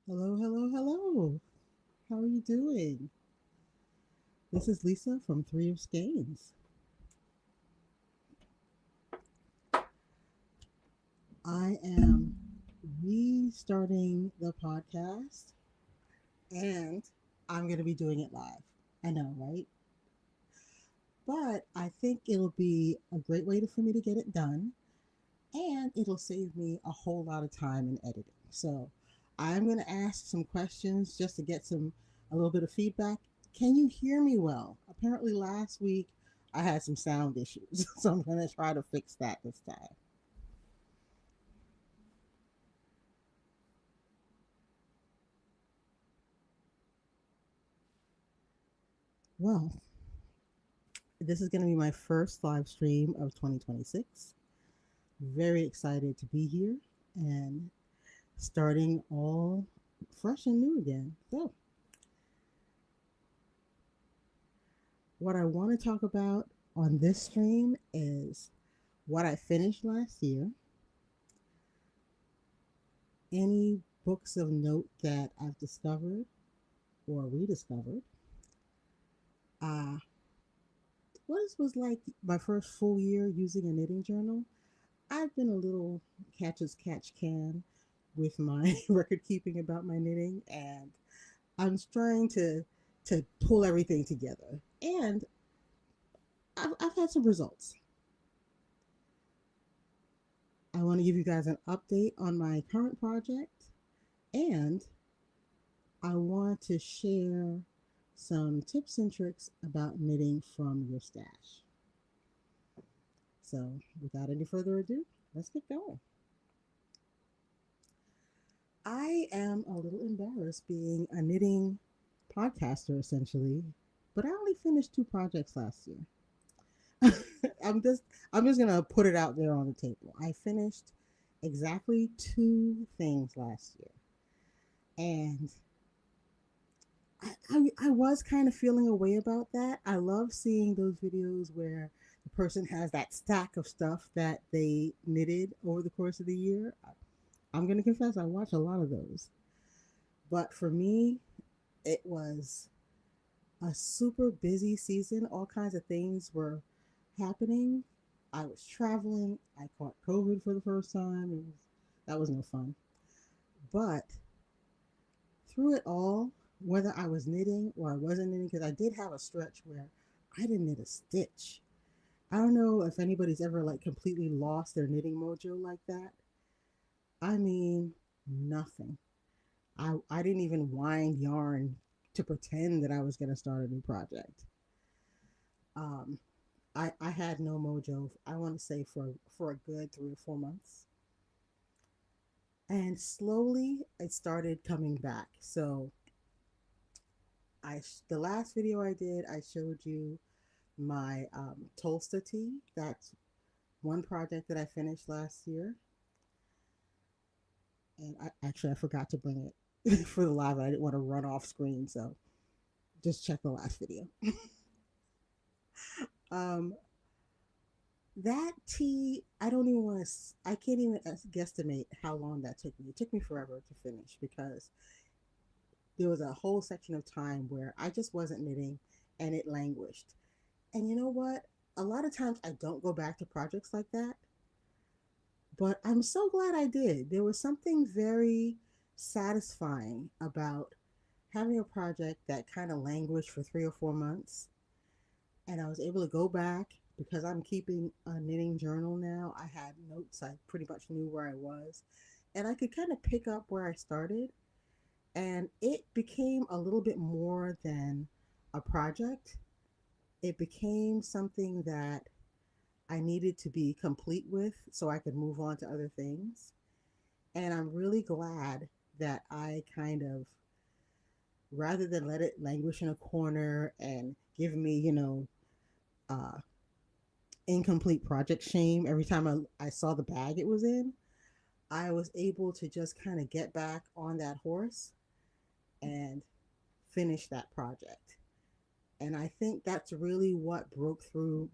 Hello, hello, hello. How are you doing? This is Lisa from Three of Skeins. I am restarting the podcast and I'm going to be doing it live. I know, right? But I think it'll be a great way for me to get it done and it'll save me a whole lot of time in editing. So I'm going to ask some questions just to get a little bit of feedback. Can you hear me well? Apparently last week I had some sound issues, so I'm going to try to fix that this time. Well, this is going to be my first live stream of 2026. Very excited to be here and starting all fresh and new again. So, what I want to talk about on this stream is what I finished last year, any books of note that I've discovered or rediscovered, uh, what it was like my first full year using a knitting journal. I've been a little catch as catch can with my record keeping about my knitting, and I'm trying to pull everything together. And I've had some results. I want to give you guys an update on my current project, and I want to share some tips and tricks about knitting from your stash. So, without any further ado, let's get going. I am a little embarrassed being a knitting podcaster essentially, but I only finished two projects last year. I'm just I'm just gonna put it out there on the table. I finished exactly two things last year, and I was kind of feeling a way about that. I love seeing those videos where the person has that stack of stuff that they knitted over the course of the year. I'm gonna confess, I watch a lot of those, but for me, it was a super busy season. All kinds of things were happening. I was traveling. I caught COVID for the first time. That was no fun. But through it all, whether I was knitting or I wasn't knitting, because I did have a stretch where I didn't knit a stitch. I don't know if anybody's ever like completely lost their knitting mojo like that. I mean, nothing. I didn't even wind yarn to pretend that I was going to start a new project. Um, I had no mojo. I want to say for a good 3 or 4 months, and slowly it started coming back. So the last video I did, I showed you my Tolsta tee. That's one project that I finished last year, and I forgot to bring it for the live. I didn't want to run off screen, so just check the last video. um, that tea, I don't even want to. I can't even guesstimate how long that took me. It took me forever to finish because there was a whole section of time where I just wasn't knitting and it languished. And you know what? A lot of times I don't go back to projects like that, but I'm so glad I did. There was something very satisfying about having a project that kind of languished for 3 or 4 months. And I was able to go back because I'm keeping a knitting journal now. I had notes, I pretty much knew where I was. And I could kind of pick up where I started. And it became a little bit more than a project. It became something that I needed to be complete with so I could move on to other things. And I'm really glad that I kind of, rather than let it languish in a corner and give me, uh, incomplete project shame every time I saw the bag it was in, I was able to just kind of get back on that horse and finish that project. And I think that's really what broke through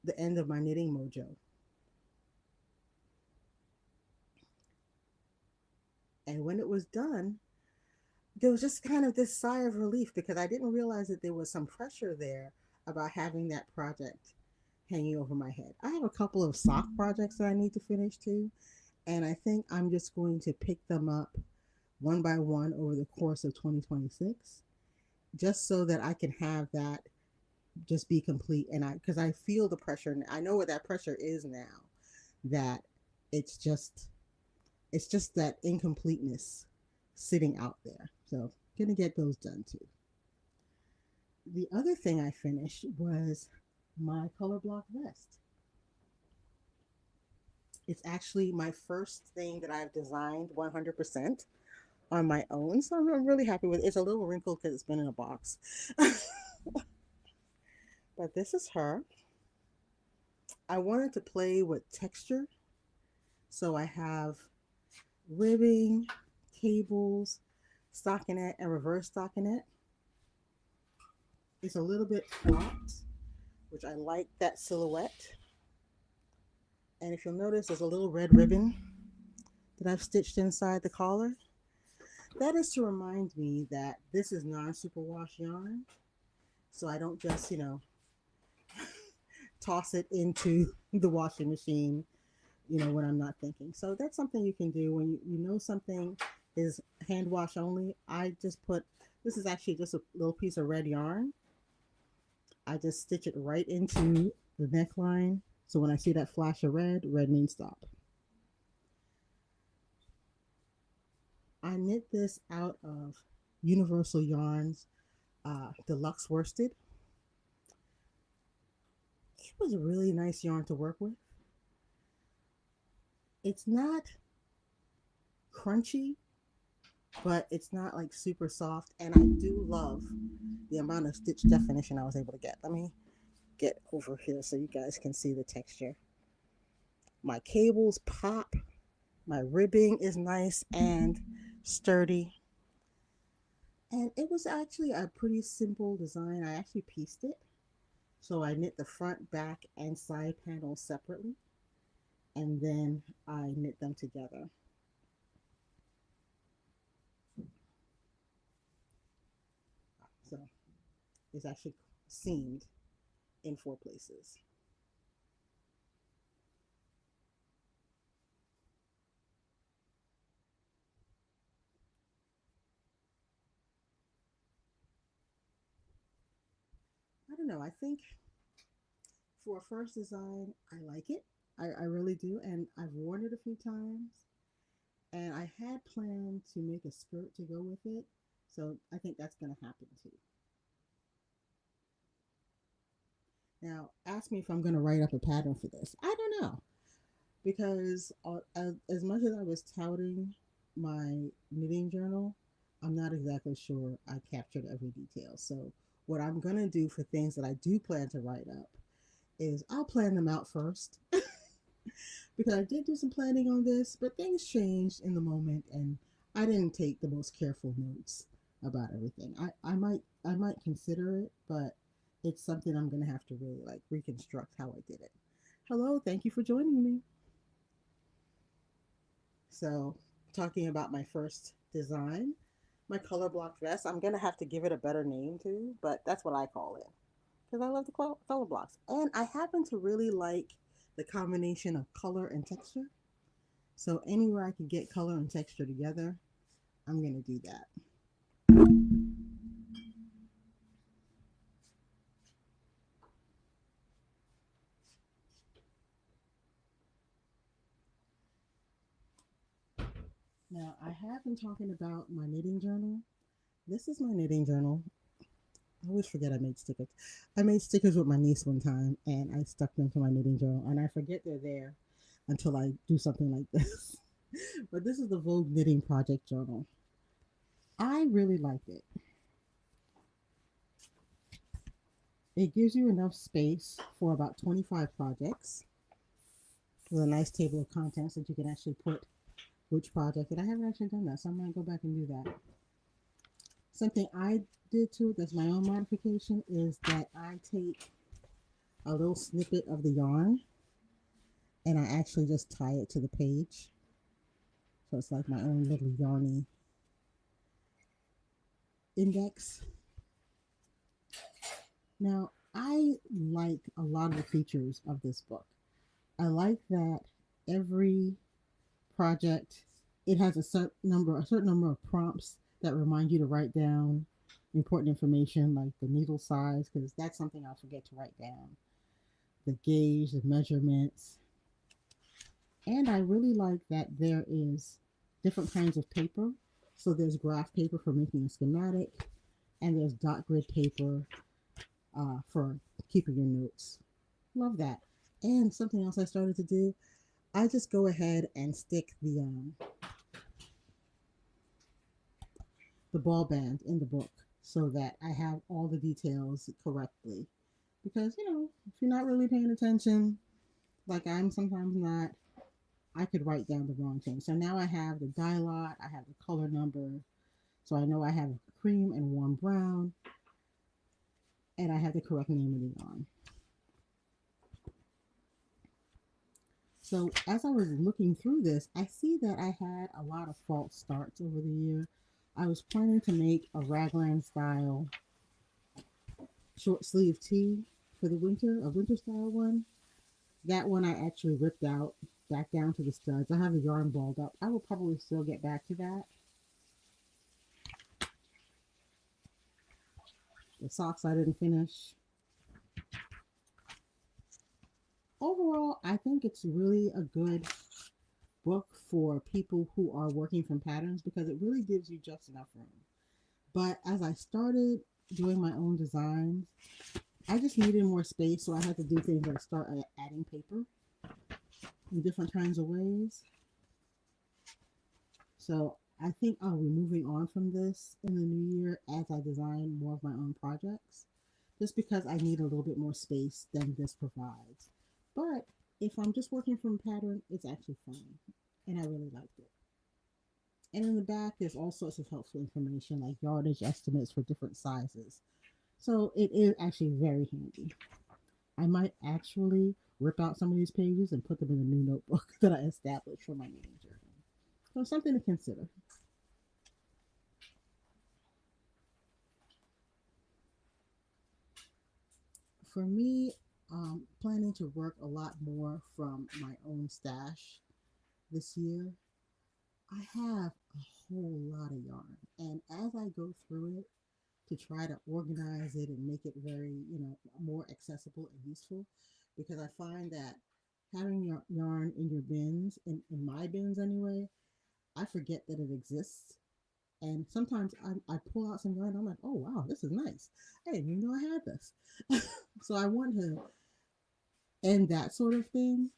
the end of my knitting mojo. And when it was done, there was just kind of this sigh of relief because I didn't realize that there was some pressure there about having that project hanging over my head. I have a couple of sock projects that I need to finish too, and I think I'm just going to pick them up one by one over the course of 2026 just so that I can have that just be complete. And I, because I feel the pressure, and I know what that pressure is now, that it's just, it's just that incompleteness sitting out there. So, gonna get those done too. The other thing I finished was my color block vest. It's actually my first thing that I've designed 100% on my own. So I'm really happy with it. It's a little wrinkled because it's been in a box. But this is her. I wanted to play with texture. So I have ribbing, cables, stockinette, and reverse stockinette. It's a little bit cropped, which I like that silhouette. And if you'll notice, there's a little red ribbon that I've stitched inside the collar. That is to remind me that this is non-superwash yarn. So I don't just, toss it into the washing machine, when I'm not thinking. So that's something you can do when you know something is hand wash only. I just put, this is actually just a little piece of red yarn. I just stitch it right into the neckline. So when I see that flash of red, red means stop. I knit this out of Universal Yarns Deluxe Worsted. It was a really nice yarn to work with. It's not crunchy, but it's not like super soft. And I do love the amount of stitch definition I was able to get. Let me get over here so you guys can see the texture. My cables pop. My ribbing is nice and sturdy. And it was actually a pretty simple design. I actually pieced it. So I knit the front, back, and side panels separately. And then I knit them together. So it's actually seamed in 4 places. I don't know. I think for a first design, I like it. I really do. And I've worn it a few times. And I had planned to make a skirt to go with it. So I think that's going to happen too. Now, ask me if I'm going to write up a pattern for this. I don't know. Because as much as I was touting my knitting journal, I'm not exactly sure I captured every detail. So, what I'm going to do for things that I do plan to write up is I'll plan them out first because I did do some planning on this, but things changed in the moment and I didn't take the most careful notes about everything. I might consider it, but it's something I'm gonna have to really like reconstruct how I did it. Hello, thank you for joining me. So talking about my first design, my color block vest, I'm gonna have to give it a better name too, but that's what I call it because I love the color blocks. And I happen to really like the combination of color and texture. So anywhere I can get color and texture together, I'm going to do that. Now, I have been talking about my knitting journal. This is my knitting journal. I always forget I made stickers. I made stickers with my niece one time and I stuck them to my knitting journal and I forget they're there until I do something like this. But this is the Vogue Knitting Project Journal. I really like it. It gives you enough space for about 25 projects with a nice table of contents that you can actually put which project. And I haven't actually done that, so I'm going to go back and do that. Something I did to it that's my own modification is that I take a little snippet of the yarn and I actually just tie it to the page. So it's like my own little yarny index. Now, I like a lot of the features of this book. I like that every project it has a certain number of prompts that remind you to write down important information like the needle size because that's something I'll forget to write down. The gauge, the measurements, and I really like that there is different kinds of paper. So there's graph paper for making a schematic, and there's dot grid paper for keeping your notes. Love that. And something else I started to do, I just go ahead and stick the ball band in the book so that I have all the details correctly. Because, if you're not really paying attention, like I'm sometimes not, I could write down the wrong thing. So now I have the dye lot, I have the color number, so I know I have cream and warm brown, and I have the correct name of the yarn. So as I was looking through this, I see that I had a lot of false starts over the year. I was planning to make a raglan style short sleeve tee for the winter, a winter style one. That one I actually ripped out back down to the studs. I have the yarn balled up. I will probably still get back to that. The socks I didn't finish. Overall, I think it's really a good book for people who are working from patterns because it really gives you just enough room. But as I started doing my own designs, I just needed more space, so I had to do things like start adding paper in different kinds of ways. So I think I'll be moving on from this in the new year as I design more of my own projects, just because I need a little bit more space than this provides. But if I'm just working from a pattern, it's actually fun, and I really liked it. And in the back, there's all sorts of helpful information like yardage estimates for different sizes. So it is actually very handy. I might actually rip out some of these pages and put them in a new notebook that I established for my knitting journey. So something to consider. For me, planning to work a lot more from my own stash this year. I have a whole lot of yarn, and as I go through it to try to organize it and make it very, more accessible and useful, because I find that having your yarn in your bins, in my bins anyway, I forget that it exists. And sometimes I pull out some yarn, I'm like, oh wow, this is nice. I didn't even know I had this. So I want to end that sort of thing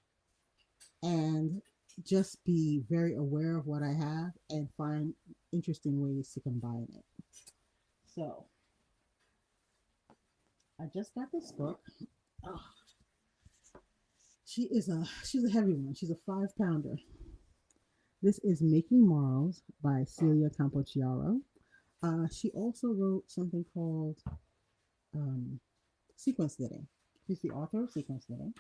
and just be very aware of what I have and find interesting ways to combine it. So I just got this book. Oh, she's a heavy one. She's a 5 pounder. This is Making Marls by Celia Campochiaro. She also wrote something called um, Sequence Knitting. She's the author of Sequence Knitting.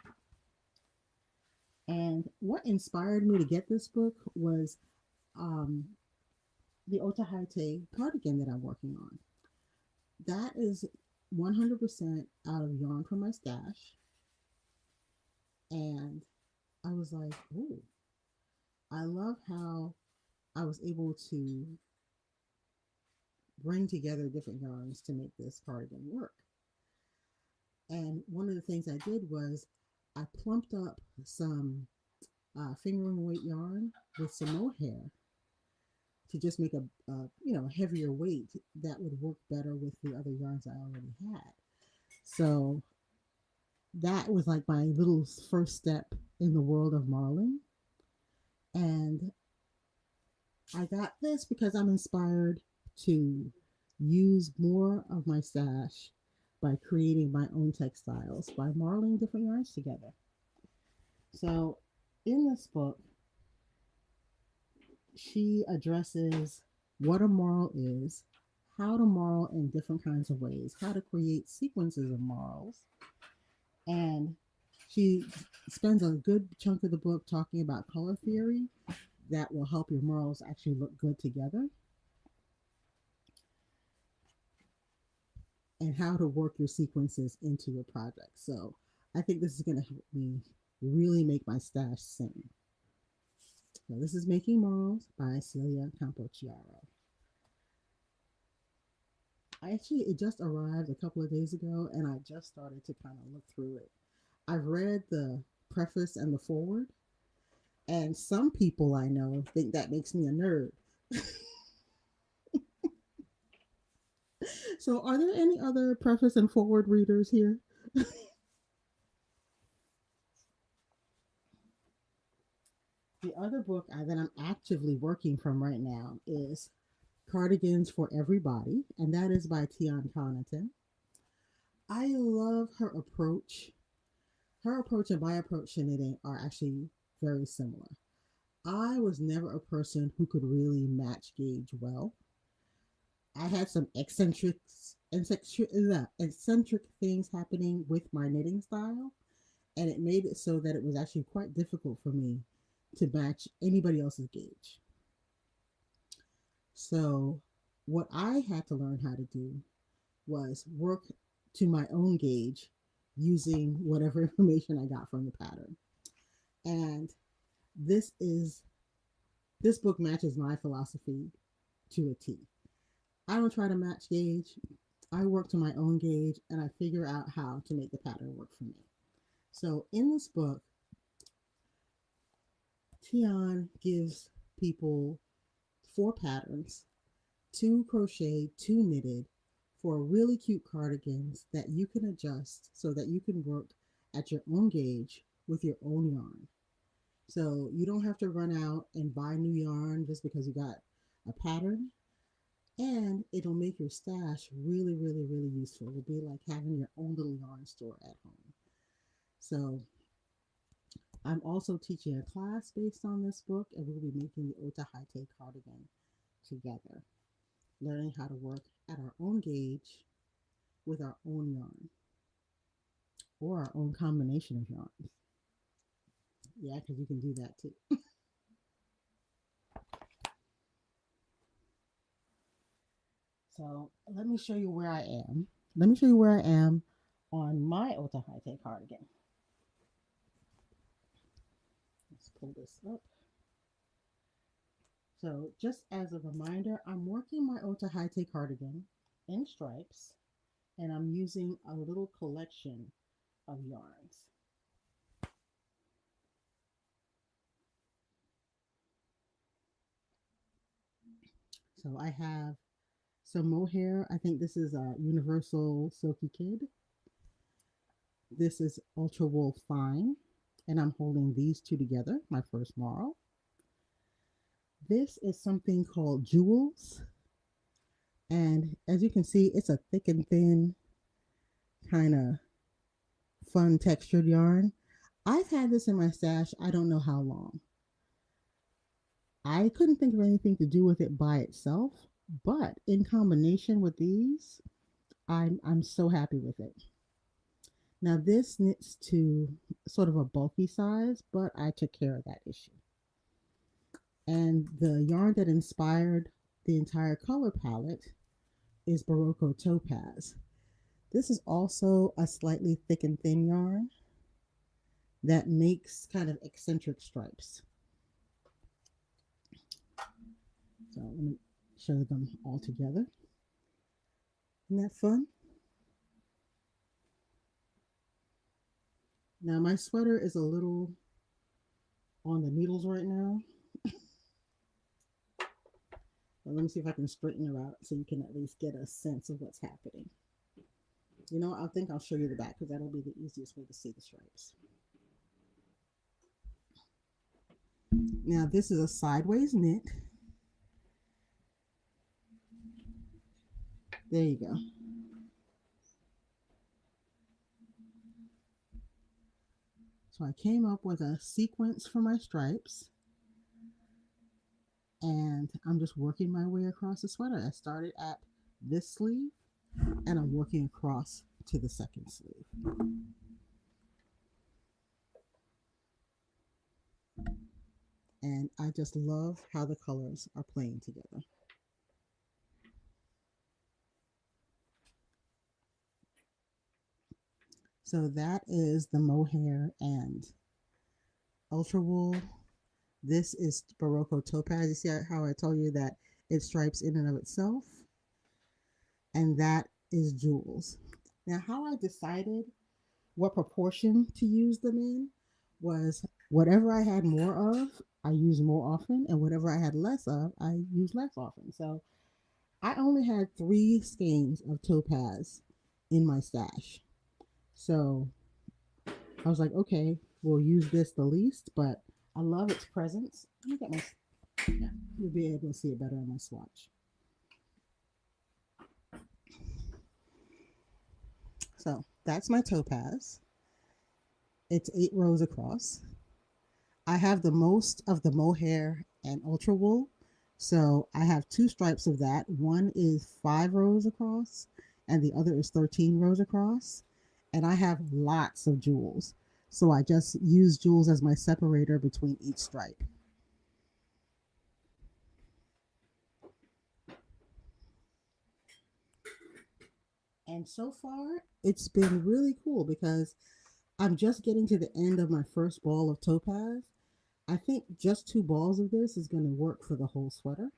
And what inspired me to get this book was um, the Otaheite cardigan that I'm working on. That is 100% out of yarn from my stash. And I was like, oh, I love how I was able to bring together different yarns to make this cardigan work. And one of the things I did was I plumped up some fingering weight yarn with some mohair to just make a heavier weight that would work better with the other yarns I already had. So that was like my little first step in the world of marling. And I got this because I'm inspired to use more of my stash by creating my own textiles by marling different yarns together. So in this book, she addresses what a marl is, how to marl in different kinds of ways, how to create sequences of marls, and she spends a good chunk of the book talking about color theory that will help your murals actually look good together, and how to work your sequences into your project. So I think this is going to help me really make my stash sing. So this is Making Murals by Celia Campochiaro. It just arrived a couple of days ago, and I just started to kind of look through it. I've read the preface and the forward, and some people I know think that makes me a nerd. So, are there any other preface and forward readers here? The other book that I'm actively working from right now is Cardigans for Everybody, and that is by Tian Connaughton. I love her approach. Her approach and my approach to knitting are actually very similar. I was never a person who could really match gauge well. I had some eccentric things happening with my knitting style, and it made it so that it was actually quite difficult for me to match anybody else's gauge. So, what I had to learn how to do was work to my own gauge using whatever information I got from the pattern. And this is this book matches my philosophy to a T. I don't try to match gauge. I work to my own gauge and I figure out how to make the pattern work for me. So in this book, Tian gives people 4 patterns, 2 crocheted, 2 knitted, for really cute cardigans that you can adjust so that you can work at your own gauge with your own yarn. So you don't have to run out and buy new yarn just because you got a pattern. And it'll make your stash really, really, really useful. It'll be like having your own little yarn store at home. So I'm also teaching a class based on this book, and we'll be making the Otaheite cardigan together, learning how to work at our own gauge with our own yarn or our own combination of yarns. Yeah, because you can do that too. So let me show you where I am. Let me show you where I am on my Otaheite cardigan. Let's pull this up. So just as a reminder, I'm working my Otaheite cardigan in stripes, and I'm using a little collection of yarns. So I have some mohair. I think this is a Universal Silky Kid. This is Ultra Wool Fine, and I'm holding these two together, my first marl. This is something called Jewels, and as you can see, it's a thick and thin kind of fun textured yarn. I've had this in my stash, I don't know how long. I couldn't think of anything to do with it by itself, but in combination with these, I'm so happy with it. Now this knits to sort of a bulky size, but I took care of that issue. And the yarn that inspired the entire color palette is Barocco Topaz. This is also a slightly thick and thin yarn that makes kind of eccentric stripes. So let me show them all together. Isn't that fun? Now my sweater is a little on the needles right now. But let me see if I can straighten her out so you can at least get a sense of what's happening. You know, I think I'll show you the back because that'll be the easiest way to see the stripes. Now this is a sideways knit. There you go. So I came up with a sequence for my stripes, and I'm just working my way across the sweater. I started at this sleeve and I'm working across to the second sleeve. And I just love how the colors are playing together. So that is the mohair and ultra wool. This is Barocco topaz. You see how I told you that it stripes in and of itself? And that is jewels. Now, how I decided what proportion to use them in was whatever I had more of, I use more often, and whatever I had less of, I use less often. So I only had three skeins of topaz in my stash. So I was like, okay, we'll use this the least, but I love its presence. Let me get my, yeah, you'll be able to see it better on my swatch. So that's my topaz. It's 8 rows across. I have the most of the mohair and ultra wool. So I have two stripes of that. One is 5 rows across, and the other is 13 rows across. And I have lots of jewels. So I just use jewels as my separator between each stripe. And so far, it's been really cool because I'm just getting to the end of my first ball of topaz. I think just 2 balls of this is going to work for the whole sweater.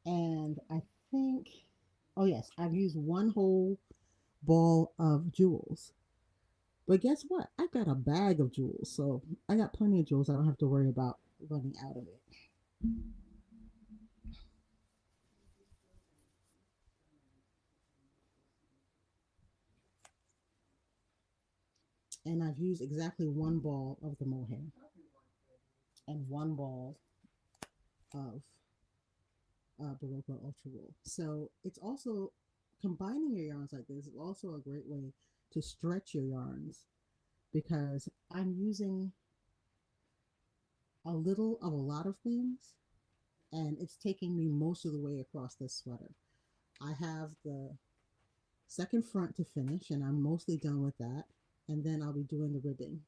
And I think, oh yes, I've used one whole ball of jewels. But guess what? I got a bag of jewels, so I got plenty of jewels. I don't have to worry about running out of it. And I've used exactly 1 ball of the mohair and 1 ball of Barocco Ultra Wool. So it's also combining your yarns like this is also a great way to stretch your yarns because I'm using a little of a lot of things and it's taking me most of the way across this sweater. I have the second front to finish and I'm mostly done with that. And then I'll be doing the ribbing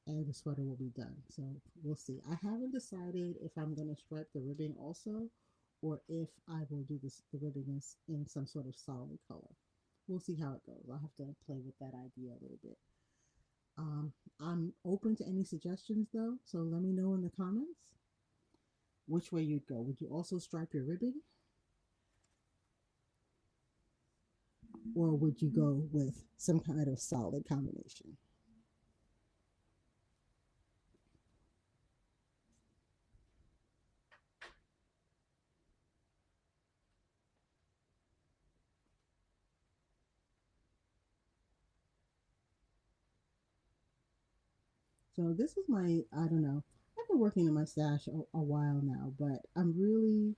and the sweater will be done. So we'll see. I haven't decided if I'm going to stripe the ribbing also or if I will do this the ribbing in some sort of solid color. We'll see how it goes. I'll have to play with that idea a little bit. I'm open to any suggestions though, so let me know in the comments which way you'd go. Would you also stripe your ribbing or would you go with some kind of solid combination? So this is my, I don't know, I've been working in my stash a while now, but I'm really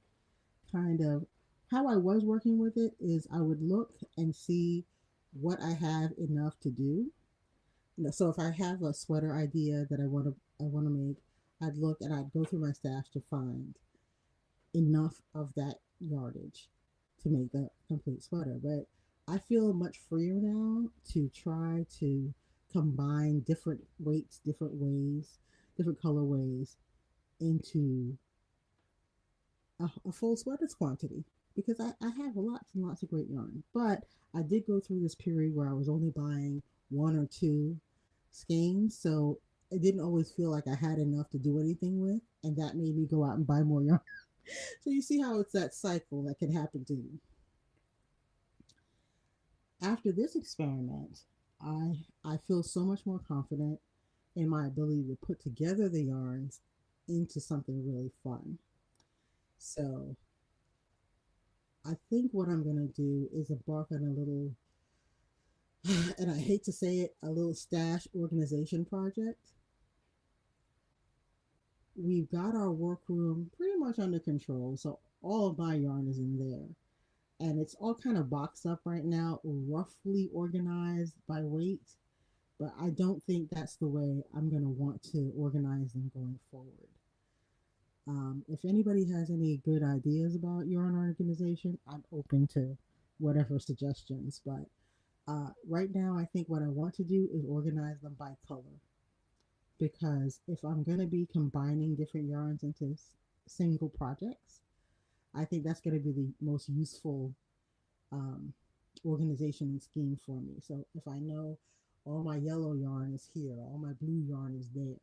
kind of, how I was working with it is I would look and see what I have enough to do. So if I have a sweater idea that I want to make, I'd look and I'd go through my stash to find enough of that yardage to make the complete sweater. But I feel much freer now to try to combine different weights, different ways, different colorways into a full sweater's quantity because I have lots and lots of great yarn. But I did go through this period where I was only buying one or two skeins, so it didn't always feel like I had enough to do anything with, and that made me go out and buy more yarn. So you see how it's that cycle that can happen to you. After this experiment, I feel so much more confident in my ability to put together the yarns into something really fun. So I think what I'm going to do is embark on a little, and I hate to say it, a little stash organization project. We've got our workroom pretty much under control, so all of my yarn is in there. And it's all kind of boxed up right now, roughly organized by weight, but I don't think that's the way I'm going to want to organize them going forward. If anybody has any good ideas about yarn organization, I'm open to whatever suggestions. But right now, I think what I want to do is organize them by color. because if I'm going to be combining different yarns into single projects, I think that's going to be the most useful um, organization and scheme for me. So if I know all my yellow yarn is here, all my blue yarn is there,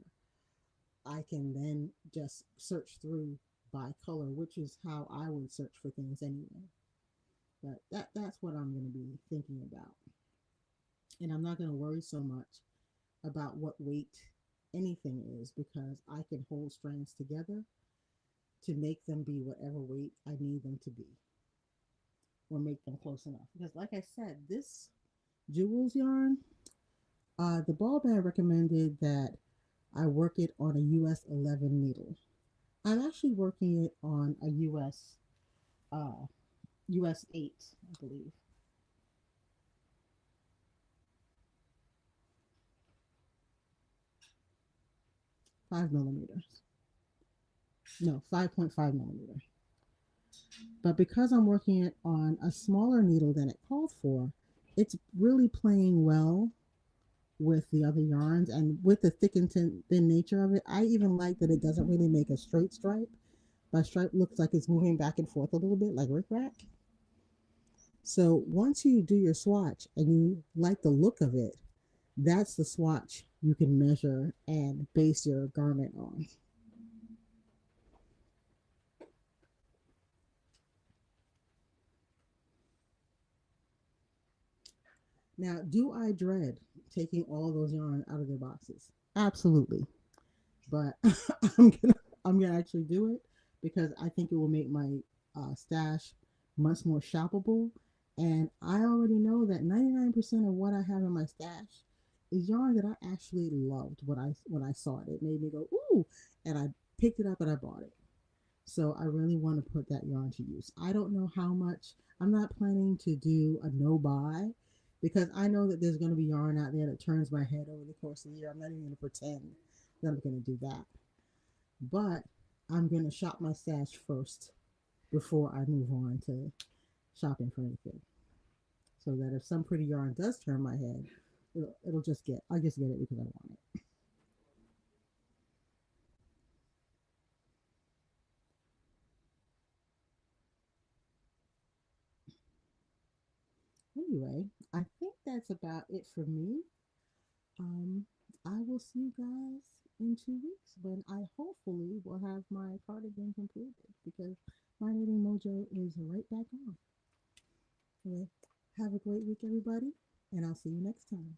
I can then just search through by color, which is how I would search for things anyway. But that's what I'm going to be thinking about. And I'm not going to worry so much about what weight anything is because I can hold strands together to make them be whatever weight I need them to be or make them close enough. Because, like I said, this jewels yarn, the ball bag recommended that I work it on a US 11 needle. I'm actually working it on a uh, US 8, I believe, 5 millimeters. No, 5.5 millimeter. But because I'm working it on a smaller needle than it called for, it's really playing well with the other yarns and with the thick and thin nature of it. I even like that it doesn't really make a straight stripe. My stripe looks like it's moving back and forth a little bit like rickrack. So once you do your swatch and you like the look of it, that's the swatch you can measure and base your garment on. Now, do I dread taking all those yarn out of their boxes? Absolutely. But I'm gonna I'm gonna actually do it because I think it will make my stash much more shoppable. And I already know that 99% of what I have in my stash is yarn that I actually loved when I saw it. It made me go ooh, and I picked it up and I bought it. So I really want to put that yarn to use. I don't know how much. I'm not planning to do a no buy because I know that there's going to be yarn out there that turns my head over the course of the year. I'm not even going to pretend that I'm going to do that. But I'm going to shop my stash first before I move on to shopping for anything. So that if some pretty yarn does turn my head, I'll just get it because I want it. Anyway, I think that's about it for me. Um, I will see you guys in 2 weeks when I hopefully will have my cardigan completed because my knitting mojo is right back on. Anyway, have a great week, everybody, and I'll see you next time.